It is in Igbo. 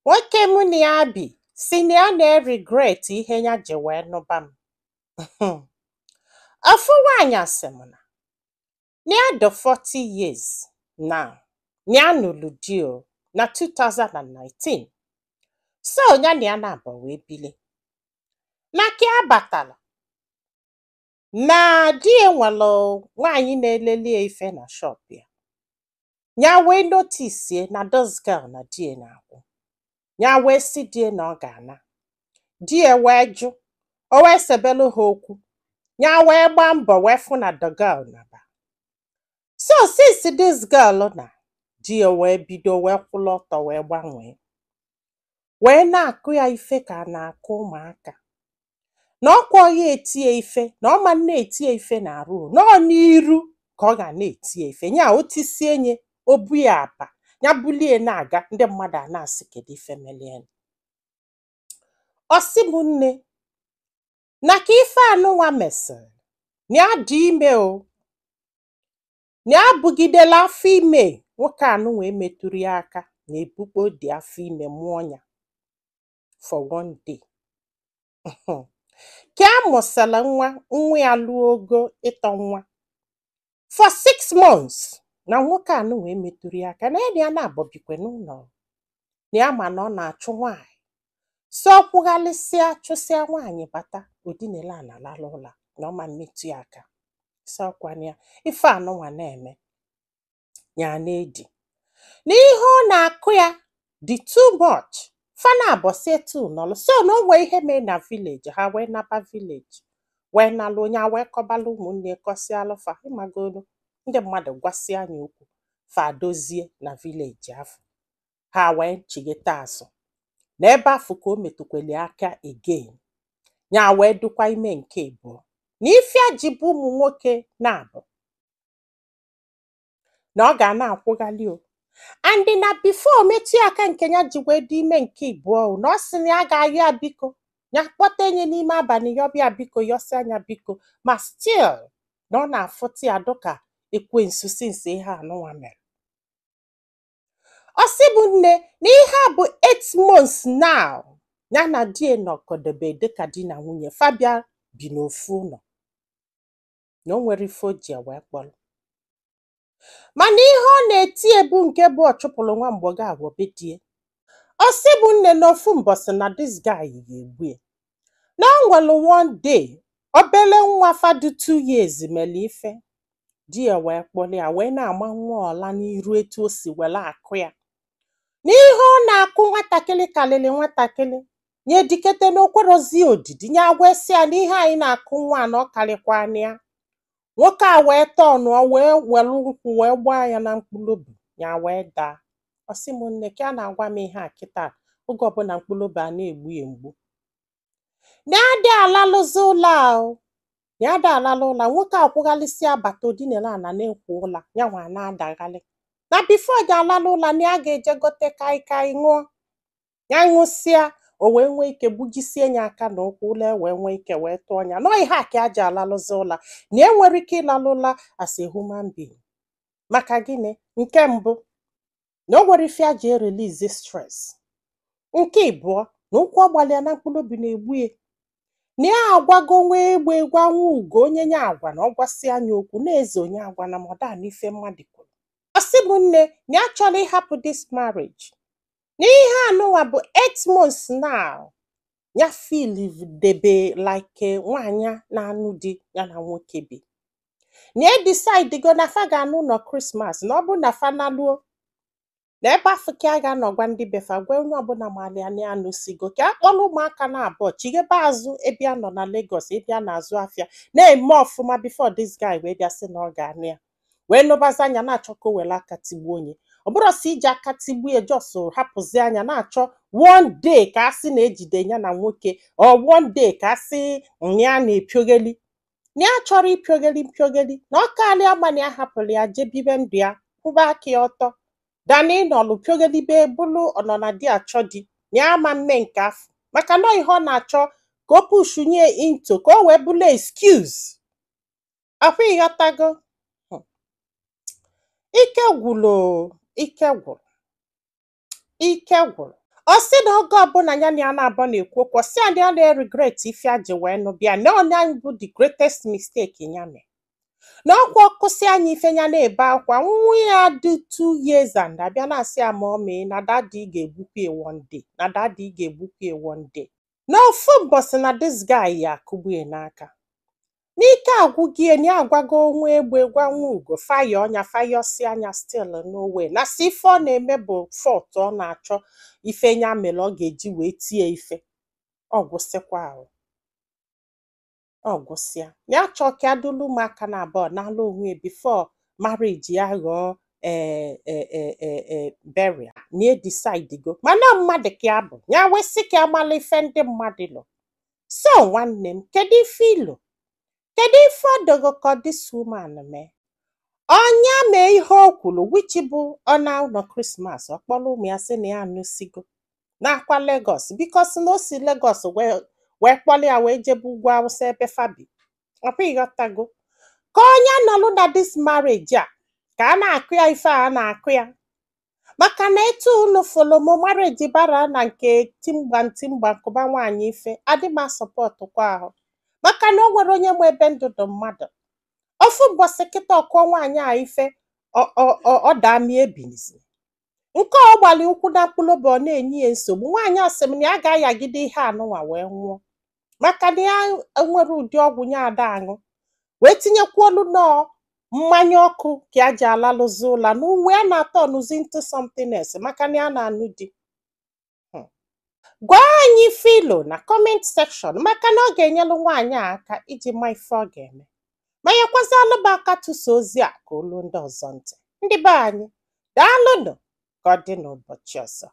Nwoke mụ na ya bi si na ya na-regret ihe ya ji wee nụba m. Ofu nwaanyị asị m na ya dị 40 years now, ya nụrụ di o na 2019. So ya na ya na-abụ wee bili. Na ka ya batala na di ya nwere nwaanyị na-elele ya ife na shop ya. Ya wee notice na this girl na di ya na-akwụ. Ya wee si di ya na ọ ga-ana. Di ya wee jụ, o wee sebelu ha okwu. Ya wee gbaa mbọ wee fụ na the girl naba. So since this girl na, di ya wee bido wee kwụlụ ọtọ wee gbanwee. Wee na-akụ ya ife ka a na-akụ ụmụaka. Na ọkwa ya eti ya ife, na ọ ma na-eti ya ife na-arụ, na ọ n'iru ka ọ ga na-eti ya ife. Ya o tisie nye, o bu ya apa, ya bulie na-aga, ndị mmadụ a na-asị kedu ife melie. Ọ sị m nne, na ka ife anụnwa mesịrị, na ya dị ime o, na ya bugidela afọ ime nwoke anụnwa emetụrụ ya aka na ebukpo dị afọ ime mụọ ya for one day. Ka a mụsịrị nwa ya lụọ ogo ịtọ nwa for 6 months na nwoke anụnwa emetụrụ ya aka na ya na-abọbikwe n'ụlọ, na ya ma na ọ na-achụ nwaanyị. So kwụghalịsịa chụsịa nwaanyị bata odinele a na-alala ụla na ọ ma mmetụ ya aka. So ọkwana ya ife anụnwa na-eme ya na-edi n'ihe ọ na-akụ ya dị too much. Fana abọsị etu nọlụ. So na o nwee ihe mee na village, ha wee naba village wee nalụ onye a wee kọbalụ ụmụnne kọsịalụfa. Ịmagolu ndị mmadụ gwasịa anya okwu fa dozie na village afọ. Ha wee chigeta azụ na ebe afọ ka o metụkwali aka again. Ya wee dukwa ime nke abụọ. Na ife a ji bụ ụmụ nwoke na-abụ na ọ ga na-akwụgali o. And na before metụ aka nke ya ji wee dị ime nke abụọ, na ọ sị na ya ga-ayọ ya biko, ya kpọta enye n'ime abalị yọbịa biko, yọsị anya biko, ma still na ọ na-afụta ya dịka ekwensu since ihe anụnwa mere. Ọ sị bụ nne na ihe a bụ 8 months now ya na di nọkọdebe dịka di na nwunye. Fabia bi n'ofu ụlọ na o nwere ife o ji wee kpọrọ. Mana ihe ọ na-eti ebu nke bụ ọchụpụrụ nwa mgbọga agwọbedie. Ọ sị bụ nne na ofu mbọsị na this guy ga-egbu ya. Na o nwere one day, obele nwa fadụ 2 years mere ife. Di ya wee kpọrọ ya wee na-ama nwa ọla n'iru etu o si were akụ ya. N'ihe ọ na-akụ nwatakịrị kalịrị nwatakịrị, nye dikete n'okwerozi odidi, ya wee sị ya n'ihe anyị na-akụ nwa na ọ karịkwa anya ya. Nwoke a wee tọnụọ wee were ụkwụ wee gbaa ya na mkpụrụobi, ya wee daa. Ọ sị m nne ka a na-agwa m ihe a kịta oge ọbụla mkpụrụobi a na-egbu ya mgbu. Na adị alalụzi ụlọ ahụ, na adị alalụ ụlọ, nwoke akwụghalịsị abata odinele a na-ekwu ụla, ya nwa na-adaghalị. Na before ga alalụ ụla na ya ga-eje gote kaikai ṅụọ. Ya ṅụsịa, o wee nwee ike gbujisie ya aka na ụkwụ, ụlọ wee nwee ike wee tụọ ya. Nọ ihe a ka a ji alalụzi ụla, na enwere ike ịlalụ ụla as a human being. Maka gịnị? Nke mbụ, na o nwere ife a ji release stress. Nke ịbụọ, na ụkwụ ọgbalị ya na mkpụrụobi na-egbu ya. Na ya agwago nwa egbe gwa nwa ugo onye nya agwa na ọ gwasị anya okwu na-eze onye agwa na mọda na ife mmadụ kwuru. Ọ sị bụ nne na ya chọrọ ịhapụ this marriage. N'ihe anụnwa bụ 8 months now, ya feel debe like nwaanyị na-anụ di ya na nwoke bi. Na e decide go na fa ga-anụ ụlọ Christmas, na ọ bụ na fa naluo, na ebe afọ ka a ga-anọ gwa ndị befa, gwa onye ọbụla mali ya na anụsigo, ka a kpọrọ ụmụaka na-abụọ chighebe azụ ebe a nọ na Lagos, ebe a na-azụ afịa na-eme ọfụma before this guy wee bịa sị na ọ ga-anụ ya. Wee nụbazi anya na-achọ ka o were aka tigbuo onye. Ọ bụrụ si iji aka tigbuo ya, just hapụzi anya na-achọ one day ka a sị na ejide ya na nwoke, or one day ka a sị ya na-epiogeli. Na ya chọrọ ipiogeli na ọ karịa ma na ya hapụrụ ya jee bibe ndụ ya kwụba aka ya ọtọ dana ịnọlụ piogelibe bụlụ ọnọna di achọ di na ya ama mme nke afọ. Maka na ihe ọ na-achọ ka o pushunye into ka o wee bụlụ excuse. Afọ ịghọtago? Ike gwụrụ. Ọ sị na oge ọbụla ya na ya na-abọ na-ekwu okwu, ọ sị ya na ya na-regret ife a ji wee nụ bịa, na onye anyị bụ the greatest mistake ya mee. Na ọkwa ọkụsị anya ife ya na-ebe akwa, nwa ya dị 2 years and abịa na-asị ya ma ọ mee na dadi ga-egbukwa ya one day, na dadi ga-egbukwa ya one day. Na ofu mbọsị na this guy ya akụgbu ya n'aka. N'ike agwụghị ya, ya agwago nwa egbe gwa nwa ugo faya ọnya fayọsi anya still no way. Na si ife ọ na-eme bụ fọt ọ na-achọ ife ya mere ọ ga-eji wee tie ife. Ọ gwụsịkwa ahụ. Ọ gwụsịa. Ya chọọ ka adụlụ ụmụaka na abụọ n'ala onwe before marriage ya ghọọ burial. Na decide go. Mana mmadụ ka ya bụ. Ya wesị ka amala ife ndị mmadụ lụ. So nwanne m, kedu ife ilo? Kedu ife ọ dogo ka this woman mee? Ọnya mee ihe o kwuru, which bụ ọ na ụlọ Christmas, ọ kpọrọ ụmụ ya sị na ya anụsigo n'akwa Lagos, because na o si Lagos wee kpọrọ ya wee jebe ugwu Awụsa ebe fabi. Ọkwa ịghọtago? Ka onye nọlụ na this marriage a ka a na-akụ ya ife a na-akụ ya. Maka na etu unu folomo marriage bara na nke timgba nkụba nwaanyị ife, adị m asọpọtụkwa ahụ. Maka na o nwere onye nwe ebe ndụ dị mmadụ. Ofu mbọsị kịta ọkụọ nwaanyị a ife ọ dami ebinizi. Nke ọ gbali ụkwụ na mkpụlụba ọ na-enye ya nsogbu. Nwaanyị a sị m na ya ga-ayagide ihe anụnwa wee nwụọ. Maka na ya nwere ụdị ọgwụ ya ada aṅụ. Wee tinyekwa olu nọọ mmanya ọkụ ka ya ji alalụzi ụla na uwe a na-atọ ọnụzi into something else maka na ya na-anụ di. Gwa anyị filo na comment section maka na ọ ga-enyelu nwaanyị a aka iji ma ife ọ ga-eme. Ma nyekwazi alụba aka tụsa ozi a ka olu ndị ọzọ ntị. Ndị be anyị, daalụnụ ka ọ dị n'ụbọchị ọzọ.